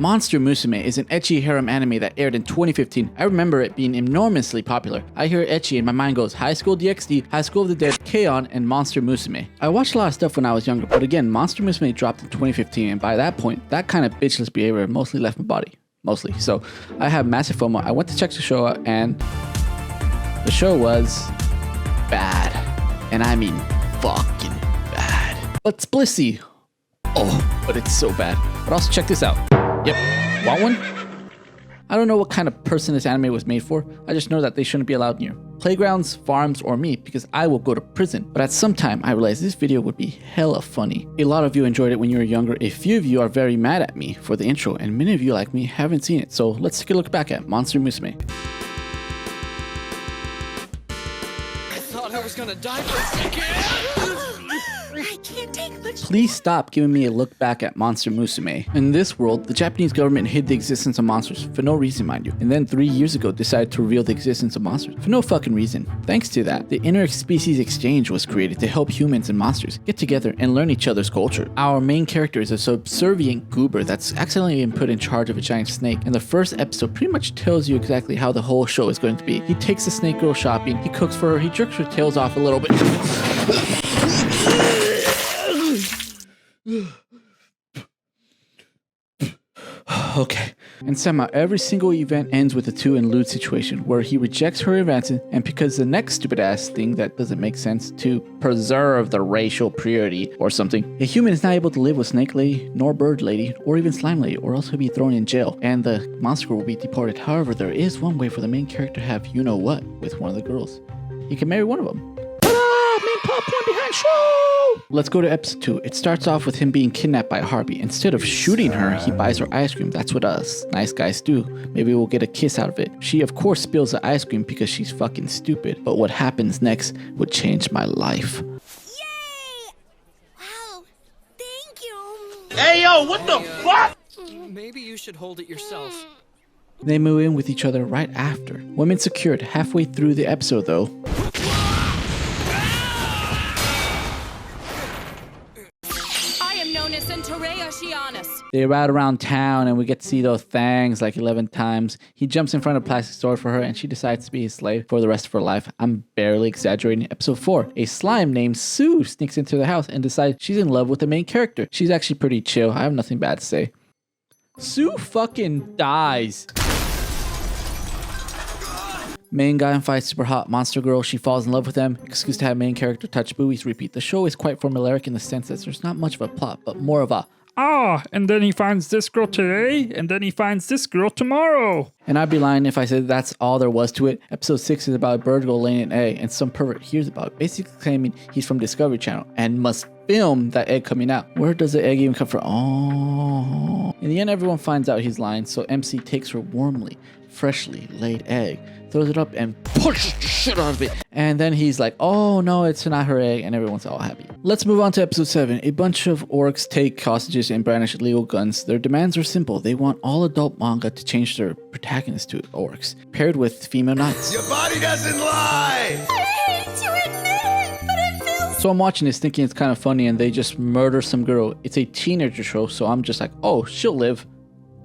Monster Musume is an ecchi harem anime that aired in 2015. I remember it being enormously popular. I hear ecchi and my mind goes High School DxD, High School of the Dead, K-On!, and Monster Musume. I watched a lot of stuff when I was younger, but again, Monster Musume dropped in 2015, and by that point, that kind of bitchless behavior mostly left my body. Mostly. So I have massive FOMO. I went to check the show out, and the show was bad. And I mean fucking bad. But it's blissy. Oh, but it's so bad. But also check this out. Yep. Want one? I don't know what kind of person this anime was made for. I just know that they shouldn't be allowed near playgrounds, farms, or me because I will go to prison. But at some time, I realized this video would be hella funny. A lot of you enjoyed it when you were younger. A few of you are very mad at me for the intro, and many of you like me haven't seen it. So let's take a look back at Monster Musume. I thought I was gonna die for a second. I can't take much. Please stop giving me a look back at Monster Musume. In this world, the Japanese government hid the existence of monsters for no reason, mind you, and then 3 years ago decided to reveal the existence of monsters for no fucking reason. Thanks to that, the inter-species exchange was created to help humans and monsters get together and learn each other's culture. Our main character is a subservient goober that's accidentally been put in charge of a giant snake, and the first episode pretty much tells you exactly how the whole show is going to be. He takes the snake girl shopping, he cooks for her, he jerks her tails off a little bit. Okay. And somehow every single event ends with a 2 and lewd situation where he rejects her advances, and because the next stupid ass thing that doesn't make sense to preserve the racial purity or something, a human is not able to live with Snake Lady, nor Bird Lady, or even Slime Lady, or else he'll be thrown in jail and the monster will be deported. However, there is one way for the main character to have you know what with one of the girls. He can marry one of them. Main plot point behind show! Let's go to episode 2. It starts off with him being kidnapped by Harvey. Instead of shooting her, he buys her ice cream. That's what us nice guys do. Maybe we'll get a kiss out of it. She of course spills the ice cream because she's fucking stupid. But what happens next would change my life. Yay! Wow, thank you. Hey yo, what the fuck? Maybe you should hold it yourself. They move in with each other right after. Women secured halfway through the episode though. They ride around town and we get to see those things like 11 times. He jumps in front of a plastic store for her and she decides to be his slave for the rest of her life. I'm barely exaggerating. Episode 4. A slime named Sue sneaks into the house and decides she's in love with the main character. She's actually pretty chill. I have nothing bad to say. Sue fucking dies. Main guy fights super hot monster girl. She falls in love with him. Excuse to have main character touch boobies. Repeat. The show is quite formulaic in the sense that there's not much of a plot, but more of a and then he finds this girl today, and then he finds this girl tomorrow. And I'd be lying if I said that's all there was to it. Episode 6 is about a bird girl laying an egg, and some pervert hears about it, basically claiming he's from Discovery Channel and must film that egg coming out. Where does the egg even come from? Oh. In the end, everyone finds out he's lying, so MC takes her warmly, freshly laid egg, throws it up and pushes the shit out of it. And then he's like, oh no, it's not her egg, and everyone's all happy. Let's move on to episode 7. A bunch of orcs take hostages and brandish illegal guns. Their demands are simple. They want all adult manga to change their protagonists to orcs, paired with female knights. Your body doesn't lie! I hate to admit it, but it feels So I'm watching this thinking it's kind of funny and they just murder some girl. It's a teenager show, so I'm just like, oh, she'll live.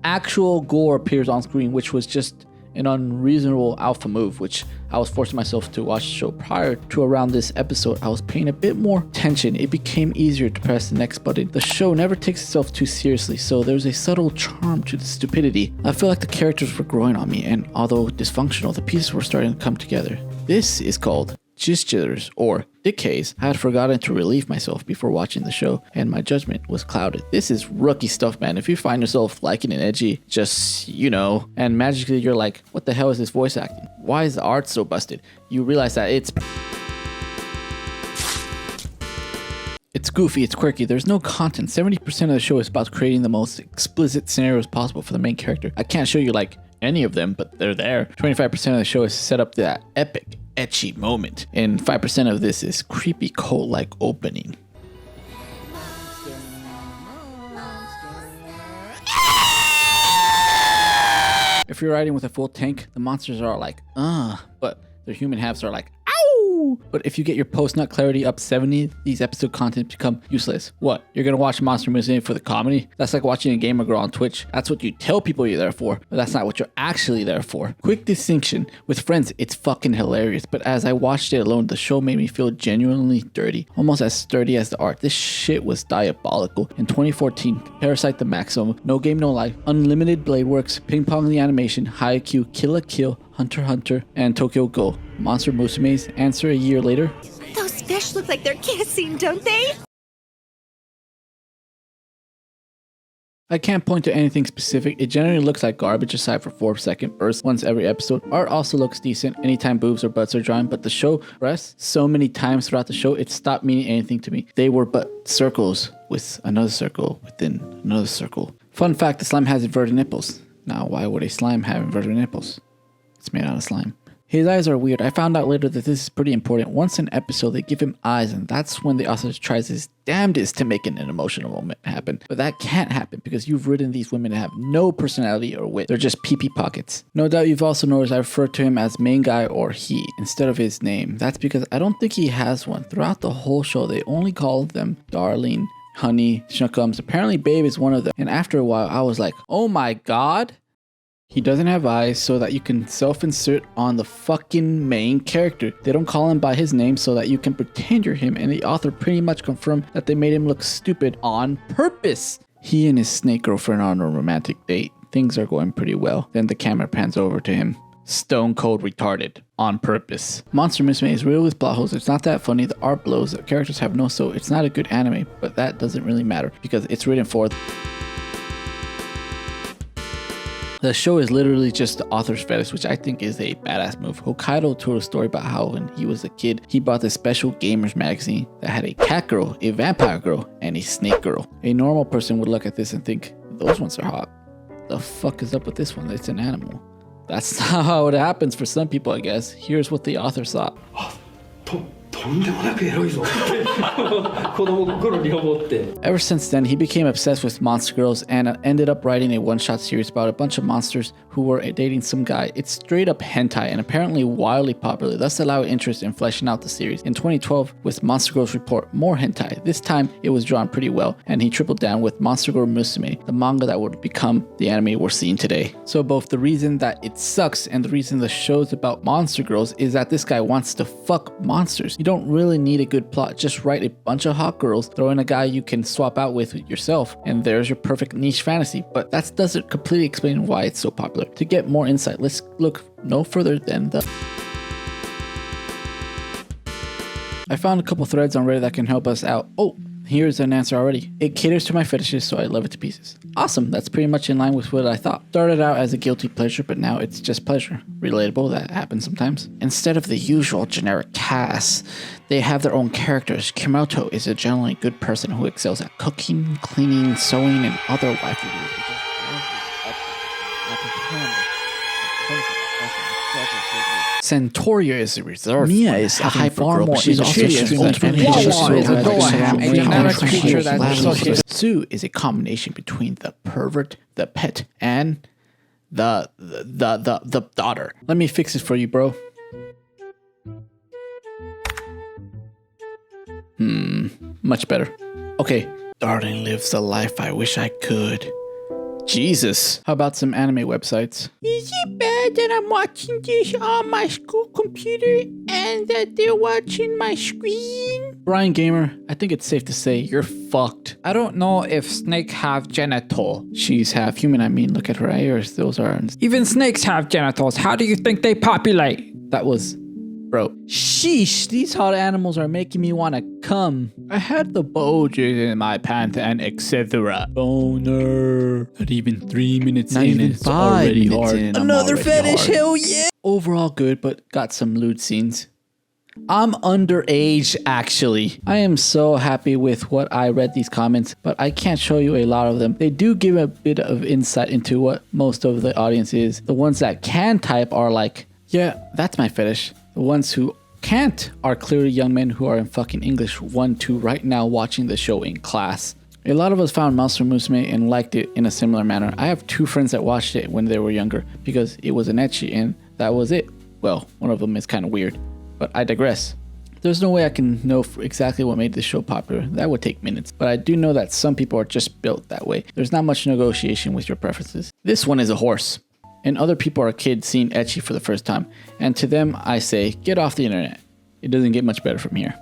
Actual gore appears on screen, which was just an unreasonable alpha move, which I was forcing myself to watch the show. Prior to around this episode, I was paying a bit more attention. It became easier to press the next button. The show never takes itself too seriously, so there's a subtle charm to the stupidity. I feel like the characters were growing on me, and although dysfunctional, the pieces were starting to come together. This is called Jitters or decays. I had forgotten to relieve myself before watching the show, and my judgment was clouded. This is rookie stuff, man. If you find yourself liking an edgy, just, you know, and magically you're like, what the hell is this voice acting? Why is the art so busted? You realize that it's goofy, it's quirky, there's no content. 70% of the show is about creating the most explicit scenarios possible for the main character. I can't show you like any of them, but they're there. 25% of the show is set up to that epic ecchi moment, and 5% of this is creepy cult-like opening. If you're riding with a full tank, the monsters are like, but their human halves are like, ow! no. But if you get your post-nut clarity up 70, these episode content become useless. What? You're gonna watch Monster Musume for the comedy? That's like watching a gamer girl on Twitch. That's what you tell people you're there for, but that's not what you're actually there for. Quick distinction. With friends, it's fucking hilarious, but as I watched it alone, the show made me feel genuinely dirty. Almost as sturdy as the art. This shit was diabolical. In 2014, Parasite the Maximum, No Game No Life, Unlimited Blade Works, Ping Pong the Animation, Haikyuu, Kill la Kill, Hunter x Hunter, and Tokyo Ghoul. Monster Musume's answer a year later. Those fish look like they're kissing, don't they? I can't point to anything specific. It generally looks like garbage aside for 4-second bursts once every episode. Art also looks decent anytime boobs or butts are drawn, but the show rests so many times throughout the show it stopped meaning anything to me. They were but circles with another circle within another circle. Fun fact, the slime has inverted nipples. Now why would a slime have inverted nipples? It's made out of slime. His eyes are weird. I found out later that this is pretty important. Once an episode, they give him eyes, and that's when the author tries his damnedest to make an emotional moment happen. But that can't happen because you've written these women to have no personality or wit. They're just pee-pee pockets. No doubt you've also noticed I refer to him as main guy or he instead of his name. That's because I don't think he has one. Throughout the whole show, they only call them darling, honey, schnookums. Apparently babe is one of them. And after a while, I was like, oh my god? He doesn't have eyes so that you can self-insert on the fucking main character. They don't call him by his name so that you can pretend you're him, and the author pretty much confirmed that they made him look stupid on purpose. He and his snake girlfriend are on a romantic date. Things are going pretty well. Then the camera pans over to him. Stone cold retarded. On purpose. Monster Musume is real with plot holes. It's not that funny. The art blows. The characters have no soul. It's not a good anime, but that doesn't really matter because it's written for... The show is literally just the author's fetish, which I think is a badass move. Hokkaido told a story about how when he was a kid, he bought this special gamers magazine that had a cat girl, a vampire girl, and a snake girl. A normal person would look at this and think, those ones are hot. The fuck is up with this one? It's an animal. That's not how it happens for some people, I guess. Here's what the author thought. とんでもなくエロいぞって子供心に思って Ever since then, he became obsessed with monster girls and ended up writing a one-shot series about a bunch of monsters who were dating some guy. It's straight up hentai and apparently wildly popular, thus allowing interest in fleshing out the series. In 2012, with Monster Girls Report, more hentai. This time, it was drawn pretty well, and he tripled down with Monster Girl Musume, the manga that would become the anime we're seeing today. So both the reason that it sucks and the reason the show's about monster girls is that this guy wants to fuck monsters. You don't really need a good plot, just write a bunch of hot girls, throw in a guy you can swap out with yourself, and there's your perfect niche fantasy. But that doesn't completely explain why it's so popular. To get more insight, let's look no further than the... I found a couple threads on Reddit that can help us out. Oh, here's an answer already. It caters to my fetishes, so I love it to pieces. Awesome, that's pretty much in line with what I thought. Started out as a guilty pleasure, but now it's just pleasure. Relatable, that happens sometimes. Instead of the usual generic cast, they have their own characters. Kimoto is a generally good person who excels at cooking, cleaning, sewing, and other waifu duties, which is Centauria is a reserve. Mia is a hypergirl, but she's also a generic creature that Sue is a combination between the pervert, the pet, and the daughter. Let me fix it for you, bro. Much better. Okay. Darling lives the life I wish I could. Jesus. How about some anime websites? Is it bad that I'm watching this on my school computer and that they're watching my screen? Brian Gamer, I think it's safe to say you're fucked. I don't know if snakes have genital. She's half human, I mean. Look at her ears. Those are... Even snakes have genitals. How do you think they populate? That was... Bro. Sheesh, these hot animals are making me want to come. I had the bulges in my pants and etc. Boner. Not even 3 minutes Not in even it's 5 already minutes hard. in, Another fetish, hard. hell yeah. Overall good, but got some lewd scenes. I'm underage, actually. I am so happy with what I read these comments, but I can't show you a lot of them. They do give a bit of insight into what most of the audience is. The ones that can type are like, yeah, that's my fetish. The ones who can't are clearly young men who are in fucking English 1-2 right now watching the show in class. A lot of us found Monster Musume and liked it in a similar manner. I have 2 friends that watched it when they were younger because it was an ecchi and that was it. Well, one of them is kind of weird, but I digress. There's no way I can know exactly what made this show popular. That would take minutes. But I do know that some people are just built that way. There's not much negotiation with your preferences. This one is a horse. And other people are kids seeing ecchi for the first time. And to them, I say, get off the internet. It doesn't get much better from here.